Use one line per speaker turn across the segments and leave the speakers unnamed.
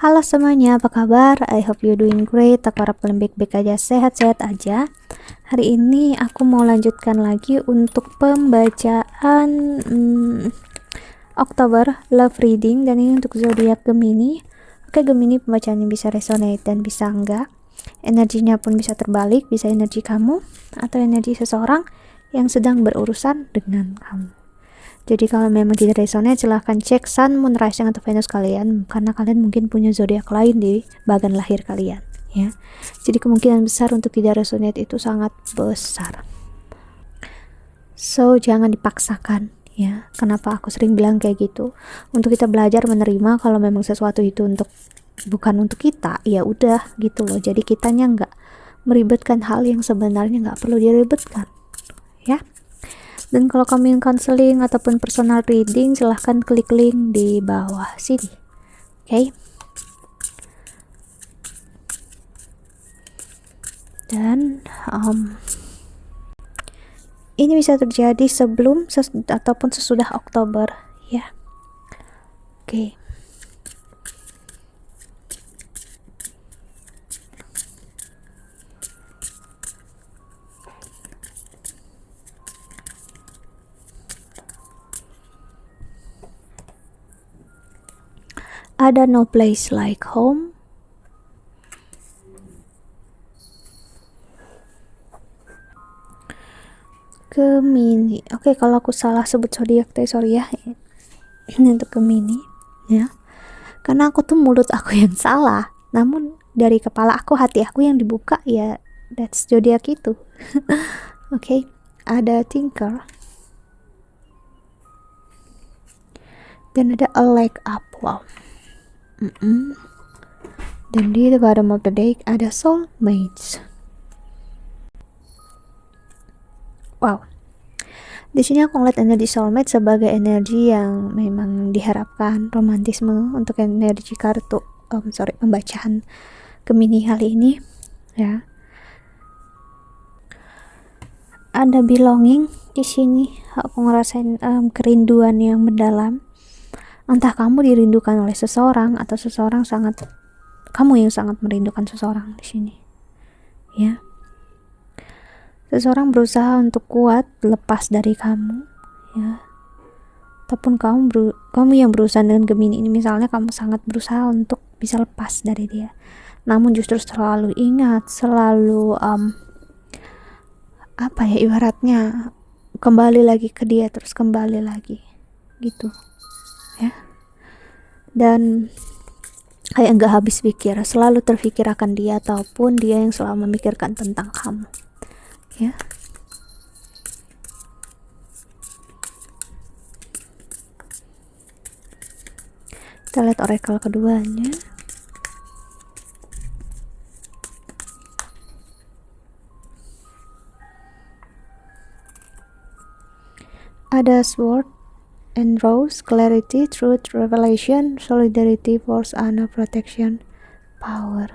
Halo semuanya, apa kabar? I hope you doing great. Aku harap kalian baik-baik aja, sehat-sehat aja. Hari ini aku mau lanjutkan lagi untuk pembacaan Oktober Love Reading, dan ini untuk zodiak Gemini. Oke, Gemini, pembacaannya bisa resonate dan bisa enggak. Energinya pun bisa terbalik, bisa energi kamu atau energi seseorang yang sedang berurusan dengan kamu. Jadi kalau memang tidak resonate, silahkan cek Sun, Moon, Rising, atau Venus kalian, karena kalian mungkin punya zodiak lain di bagian lahir kalian, ya. Jadi kemungkinan besar untuk tidak resonate itu sangat besar. So jangan dipaksakan, ya. Kenapa aku sering bilang kayak gitu? Untuk kita belajar menerima kalau memang sesuatu itu bukan untuk kita, ya udah gitu loh. Jadi kitanya nggak meribetkan hal yang sebenarnya nggak perlu diribetkan, ya. Dan kalau kamu ingin counseling ataupun personal reading, silahkan klik link di bawah sini. Oke. Dan ini bisa terjadi sebelum ataupun sesudah Oktober, ya. Oke. Ada no place like home. Gemini. Oke, kalau aku salah sebut zodiak teh, sorry ya. Ini untuk Gemini, ya. Karena aku tuh mulut aku yang salah, namun dari kepala aku, hati aku yang dibuka, ya that's zodiak itu. Oke, ada Thinker. Dan ada a leg up. Wow. Dan di the bottom of the deck ada soulmates. Wow. Di sini aku ngeliat energi soulmate sebagai energi yang memang diharapkan, romantisme untuk energi kartu pembacaan Gemini kali ini, ya. Ada belonging di sini. Aku ngerasain kerinduan yang mendalam. Entah kamu dirindukan oleh seseorang atau kamu yang sangat merindukan seseorang di sini, ya. Seseorang berusaha untuk kuat lepas dari kamu, ya. Ataupun kamu yang berusaha dengan Gemini ini, misalnya kamu sangat berusaha untuk bisa lepas dari dia, namun justru selalu ingat, selalu ibaratnya kembali lagi ke dia, terus kembali lagi gitu, ya. Dan kayak nggak habis pikir, selalu terpikir akan dia, ataupun dia yang selalu memikirkan tentang kamu, ya. Kita lihat oracle keduanya. Ada sword and rose, clarity, truth, revelation, solidarity, force, honor, protection, power.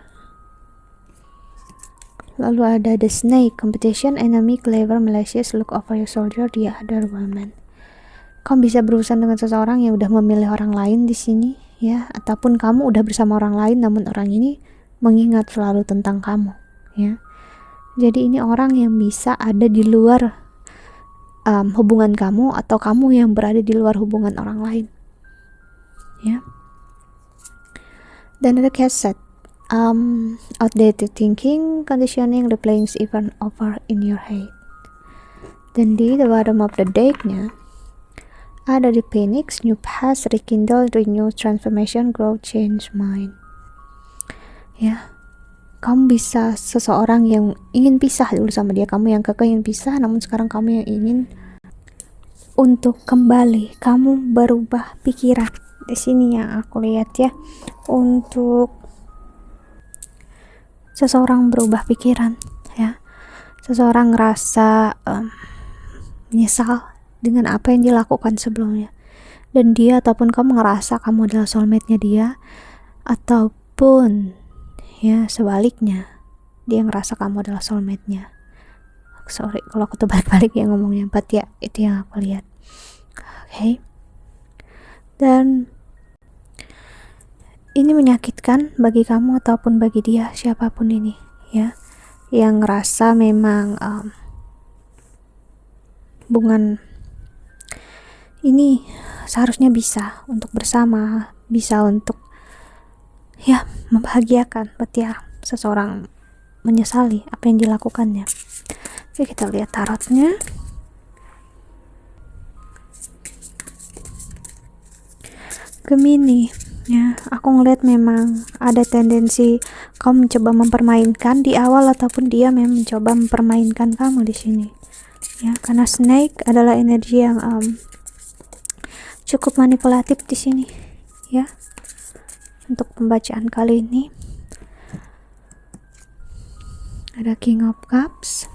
Lalu ada the snake, competition, enemy, clever, malicious, look over your soldier, the other woman. Kamu bisa berurusan dengan seseorang yang udah memilih orang lain di sini, ya, ataupun kamu udah bersama orang lain namun orang ini mengingat selalu tentang kamu, ya. Jadi ini orang yang bisa ada di luar hubungan kamu, atau kamu yang berada di luar hubungan orang lain, ya. Dan ada cassette, outdated thinking, conditioning, replaying event over in your head. Dan di the bottom of the deck-nya ada the phoenix, new past, rekindle, renew, transformation, growth, change mind, ya. Kamu bisa seseorang yang ingin pisah dulu sama dia, kamu yang kekeh ingin pisah, namun sekarang kamu yang ingin untuk kembali, kamu berubah pikiran. Di sini yang aku lihat, ya, untuk seseorang berubah pikiran, ya. Seseorang ngerasa menyesal dengan apa yang dilakukan sebelumnya, dan dia ataupun kamu ngerasa kamu adalah soulmate-nya dia, ataupun ya sebaliknya, dia ngerasa kamu adalah soulmate-nya. Sorry kalau aku terbalik-balik ya ngomongnya, ya itu yang aku lihat. Oke. Dan ini menyakitkan bagi kamu ataupun bagi dia, siapapun ini ya, yang ngerasa memang hubungan ini seharusnya bisa untuk bersama, bisa untuk ya membahagiakan, but ya seseorang menyesali apa yang dilakukannya. Oke, kita lihat tarotnya. Gemini ya, aku ngeliat memang ada tendensi kamu mencoba mempermainkan di awal, ataupun dia memang mencoba mempermainkan kamu di sini ya, karena snake adalah energi yang cukup manipulatif di sini ya. Untuk pembacaan kali ini ada King of Cups,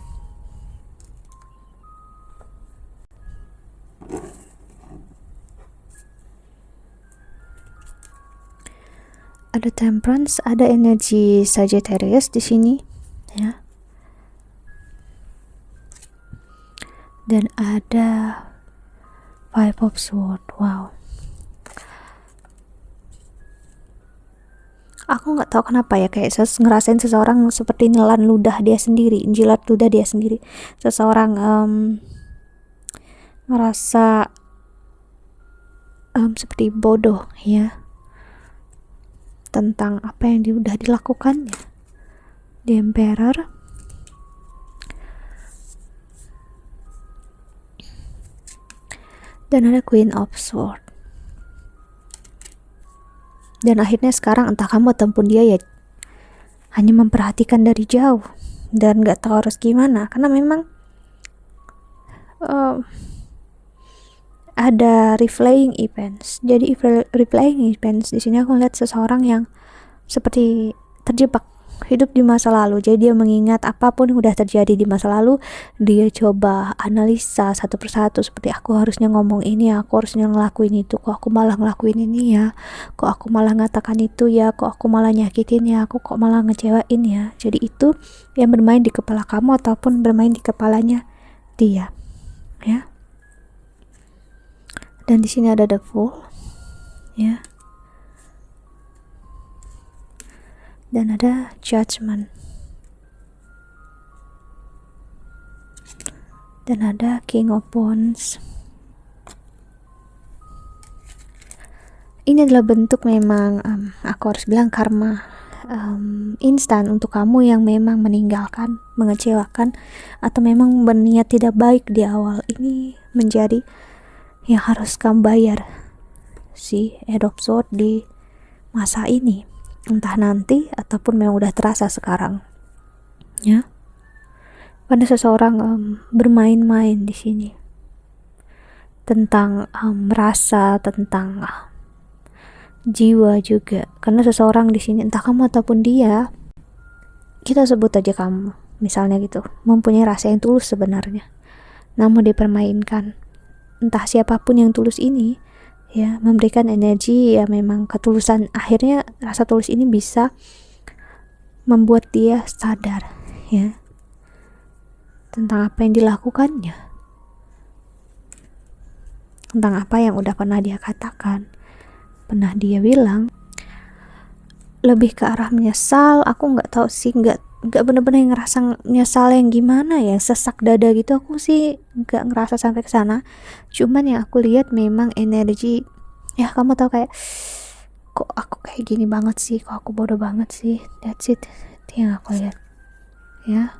ada Temperance, ada energi Sagittarius di sini ya, dan ada Five of Swords. Wow, aku nggak tahu kenapa ya, kayak ngerasain seseorang seperti nelan ludah dia sendiri, jilat ludah dia sendiri. Seseorang ngerasa seperti bodoh ya tentang apa yang udah dilakukannya. The Emperor, dan ada Queen of Swords. Dan akhirnya sekarang entah kamu ataupun dia ya hanya memperhatikan dari jauh dan gak tahu harus gimana, karena memang ada replaying events. Jadi replaying events di sini aku lihat seseorang yang seperti terjebak hidup di masa lalu. Jadi dia mengingat apapun yang udah terjadi di masa lalu, dia coba analisa satu persatu, seperti aku harusnya ngomong ini ya, aku harusnya ngelakuin itu, kok aku malah ngelakuin ini ya, kok aku malah ngatakan itu ya, kok aku malah nyakitin ya, aku kok malah ngecewain ya. Jadi itu yang bermain di kepala kamu ataupun bermain di kepalanya dia ya. Dan di sini ada The Fool ya, dan ada Judgment, dan ada King of Wands. Ini adalah bentuk memang aku harus bilang karma instan untuk kamu yang memang meninggalkan, mengecewakan, atau memang berniat tidak baik di awal. Ini menjadi yang harus kamu bayar si Eight of Swords di masa ini, entah nanti ataupun memang udah terasa sekarang ya. Pada seseorang bermain-main di sini tentang rasa, tentang jiwa juga, karena seseorang di sini entah kamu ataupun dia, kita sebut aja kamu misalnya gitu, mempunyai rasa yang tulus sebenarnya, namun dipermainkan. Entah siapapun yang tulus ini ya, memberikan energi ya memang ketulusan, akhirnya rasa tulus ini bisa membuat dia sadar ya tentang apa yang dilakukannya, tentang apa yang udah pernah dia katakan, pernah dia bilang. Lebih ke arah menyesal, aku nggak tahu sih, nggak bener-bener ngerasa menyesal yang gimana ya, sesak dada gitu, aku sih nggak ngerasa sampai ke sana. Cuman yang aku lihat memang energi ya, kamu tahu kayak kok aku kayak gini banget sih, kok aku bodoh banget sih, that's it. Itu yang aku lihat ya.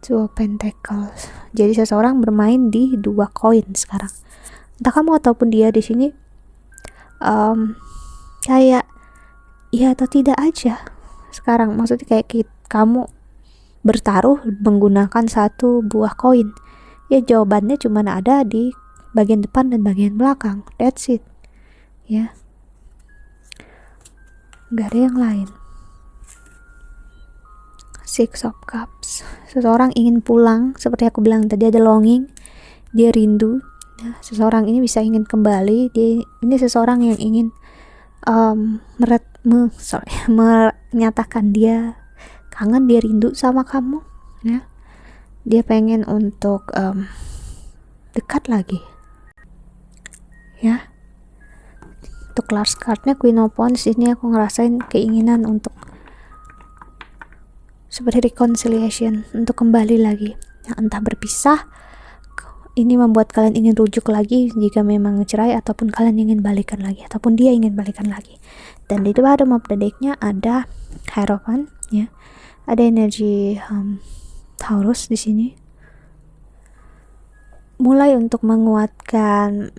Two of Pentacles. Jadi seseorang bermain di dua koin sekarang, entah kamu ataupun dia di sini kayak iya atau tidak aja sekarang. Maksudnya kayak kamu bertaruh menggunakan satu buah koin ya, jawabannya cuma ada di bagian depan dan bagian belakang, that's it ya, gak ada yang lain. Six of Cups, seseorang ingin pulang, seperti aku bilang tadi, ada longing, dia rindu ya. Seseorang ini bisa ingin kembali, ini seseorang yang ingin menyatakan dia kangen, dia rindu sama kamu ya, dia pengen untuk dekat lagi ya, untuk large cardnya Queen of Wands. Ini aku ngerasain keinginan untuk seperti reconciliation, untuk kembali lagi, entah berpisah. Ini membuat kalian ingin rujuk lagi jika memang cerai, ataupun kalian ingin balikan lagi, ataupun dia ingin balikan lagi. Dan di bottom of the decknya ada Hierophant, ya, ada energi Taurus di sini, mulai untuk menguatkan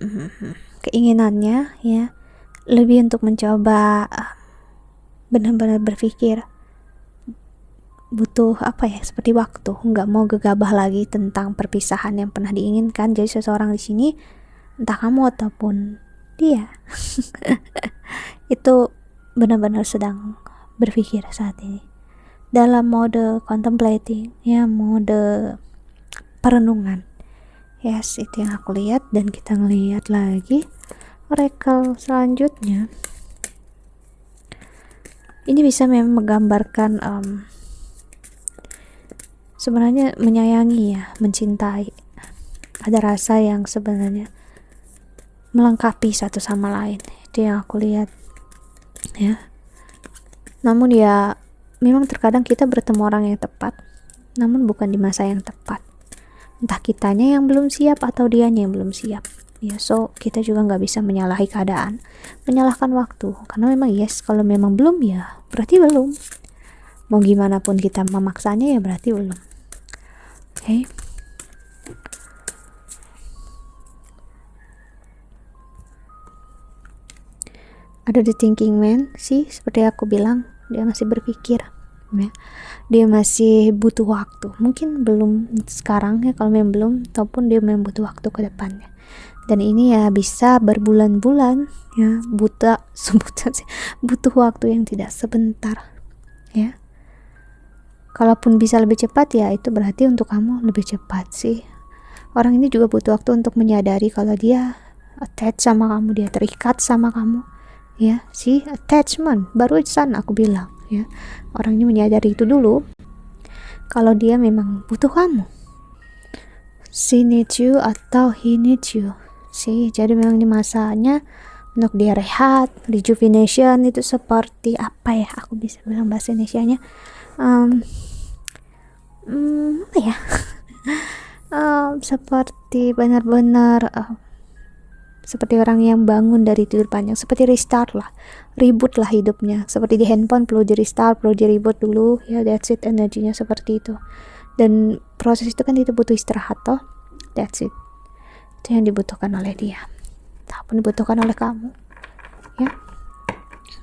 keinginannya, ya, lebih untuk mencoba benar-benar berpikir, butuh seperti waktu, nggak mau gegabah lagi tentang perpisahan yang pernah diinginkan. Jadi seseorang di sini, entah kamu ataupun dia itu benar-benar sedang berpikir saat ini dalam mode contemplating, ya, mode perenungan. Yes, itu yang aku lihat. Dan kita ngelihat lagi oracle selanjutnya. Ini bisa memang menggambarkan sebenarnya menyayangi, ya, mencintai. Ada rasa yang sebenarnya melengkapi satu sama lain. Itu yang aku lihat, ya. Namun ya memang terkadang kita bertemu orang yang tepat, namun bukan di masa yang tepat. Entah kitanya yang belum siap atau dianya yang belum siap, ya. So kita juga nggak bisa menyalahi keadaan, menyalahkan waktu, karena memang kalau memang belum, ya berarti belum. Mau gimana pun kita memaksanya, ya berarti belum. Okay. Ada the thinking man sih, seperti aku bilang, dia masih berpikir, ya. Dia masih butuh waktu, mungkin belum sekarang, ya, kalau memang belum, ataupun dia memang butuh waktu ke depannya. Dan ini ya bisa berbulan-bulan, ya, butuh waktu yang tidak sebentar, ya. Kalaupun bisa lebih cepat, ya itu berarti untuk kamu lebih cepat sih. Orang ini juga butuh waktu untuk menyadari kalau dia attach sama kamu, dia terikat sama kamu, ya. Si attachment baru sana aku bilang, ya. Orang ini menyadari itu dulu kalau dia memang butuh kamu. She needs you atau he needs you sih. Jadi memang ini masanya untuk dia rehat, rejuvenation. Itu seperti apa ya, aku bisa bilang bahasa Indonesianya, apa ya, seperti benar-benar seperti orang yang bangun dari tidur panjang, seperti restart lah, reboot lah hidupnya. Seperti di handphone perlu di restart, perlu di reboot dulu, ya. That's it, energinya seperti itu. Dan proses itu kan itu butuh istirahat toh. That's it. Itu yang dibutuhkan oleh dia, ataupun dibutuhkan oleh kamu, ya.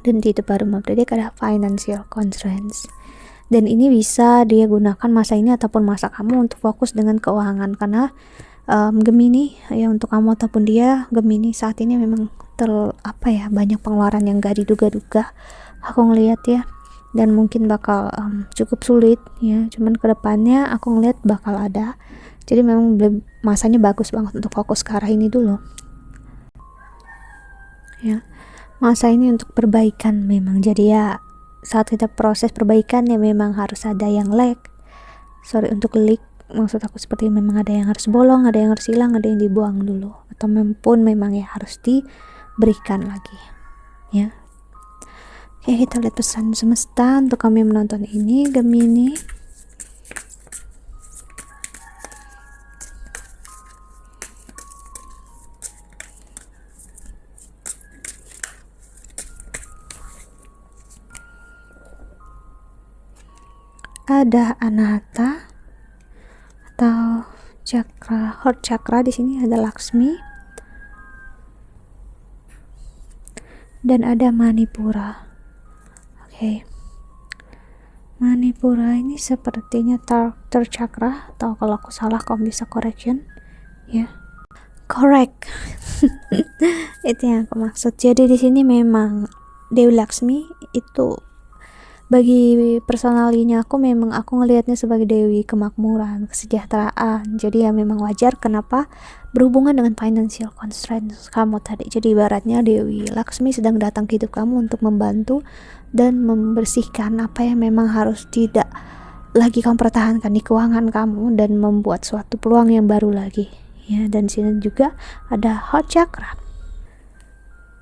Dan di itu baru dia ada financial constraints. Dan ini bisa dia gunakan masa ini ataupun masa kamu untuk fokus dengan keuangan, karena Gemini, ya, untuk kamu ataupun dia Gemini saat ini memang banyak pengeluaran yang gak diduga-duga aku ngelihat, ya. Dan mungkin bakal cukup sulit, ya. Cuman kedepannya aku ngelihat bakal ada. Jadi memang masanya bagus banget untuk fokus ke arah ini dulu, ya. Masa ini untuk perbaikan memang. Jadi ya saat kita proses perbaikan, ya memang harus ada yang untuk leak, maksud aku seperti memang ada yang harus bolong, ada yang harus hilang, ada yang dibuang dulu, atau pun memang ya harus diberikan lagi, ya. Oke, kita lihat pesan semesta untuk kami menonton ini, Gemini. Ada Anahata atau chakra, heart chakra. Di sini ada Lakshmi dan ada Manipura. Oke. Manipura ini sepertinya third chakra, atau kalau aku salah kamu bisa correction, ya. Correct. Itu yang aku maksud. Jadi di sini memang Dewi Lakshmi itu, bagi personalinya aku ngelihatnya sebagai dewi kemakmuran, kesejahteraan. Jadi ya memang wajar kenapa berhubungan dengan financial constraints kamu tadi. Jadi ibaratnya Dewi Lakshmi sedang datang ke hidup kamu untuk membantu dan membersihkan apa yang memang harus tidak lagi kamu pertahankan di keuangan kamu, dan membuat suatu peluang yang baru lagi, ya. Dan sini juga ada heart chakra.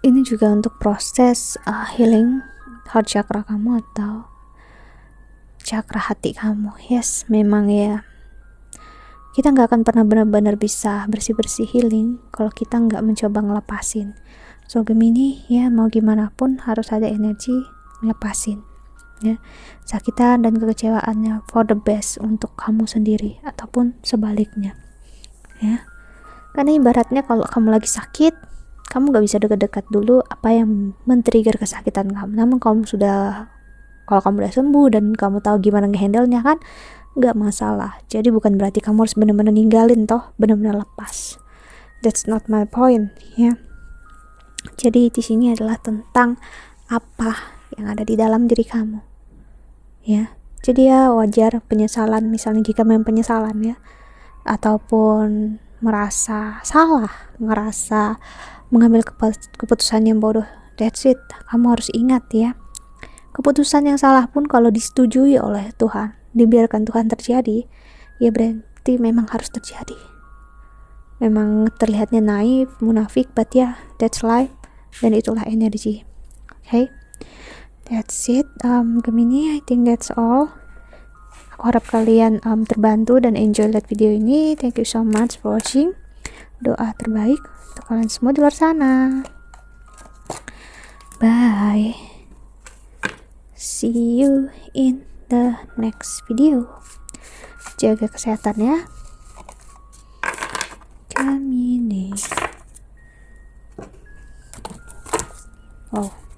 ini juga untuk proses healing heart chakra kamu atau chakra hati kamu. Yes, memang ya, kita nggak akan pernah benar-benar bisa bersih-bersih healing kalau kita nggak mencoba ngelepasin. So Gemini ya, mau gimana pun harus ada energi ngelepasin ya, sakitan dan kekecewaannya for the best untuk kamu sendiri ataupun sebaliknya ya. Karena ibaratnya kalau kamu lagi sakit, kamu gak bisa dekat-dekat dulu apa yang men-trigger kesakitan kamu. Namun kalau kamu udah sembuh dan kamu tahu gimana ngehandle-nya kan, gak masalah. Jadi bukan berarti kamu harus benar-benar ninggalin toh, benar-benar lepas. That's not my point ya. Jadi di sini adalah tentang apa yang ada di dalam diri kamu ya. Jadi ya wajar penyesalan, misalnya jika memang penyesalan ya, ataupun merasa salah, ngerasa mengambil keputusan yang bodoh, that's it. Kamu harus ingat ya, keputusan yang salah pun kalau disetujui oleh Tuhan, dibiarkan Tuhan terjadi, ya berarti memang harus terjadi. Memang terlihatnya naif, munafik, but ya, that's life, dan itulah energi. Okay, that's it. Gemini, I think that's all. Aku harap kalian terbantu dan enjoy lihat video ini. Thank you so much for watching. Doa terbaik untuk kalian semua di luar sana. Bye. See you in the next video. Jaga kesehatan ya, Gemini. Oh.